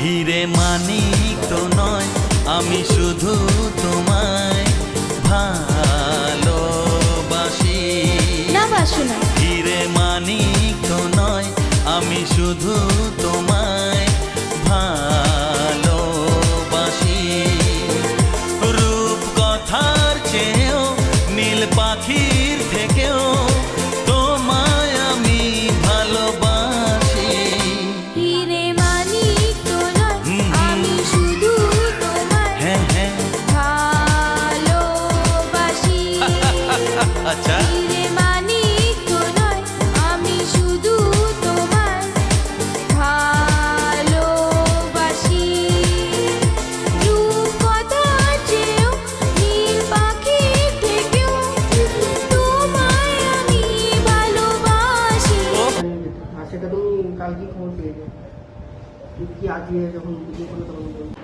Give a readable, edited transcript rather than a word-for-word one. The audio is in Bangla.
হিরে মানিক তো নয়, আমি শুধু তোমায় ভালোবাসি। না বাসো না। হিরে মানিক তো নয়, আমি শুধু তোমায় ভালোবাসি। রূপ কথার চেয়েও নীল পাখির থেকেও তোমায় আমি ভালোবাসি। হিরে মানিক তো নয়, আমি শুধু তোমায় হ্যাঁ হ্যাঁ ভালোবাসি। আচ্ছা হিরে মানিক তো নয়, আমি শুধু তোমায় ভালোবাসি। রূপ কথার চেয়েও নীল পাখির থেকেও তোমায় আমি ভালোবাসি। সেটা তুমি কালকে খবর পেয়ে যাবে কি আজকে যখন ভিডিও করলো তখন বলবো।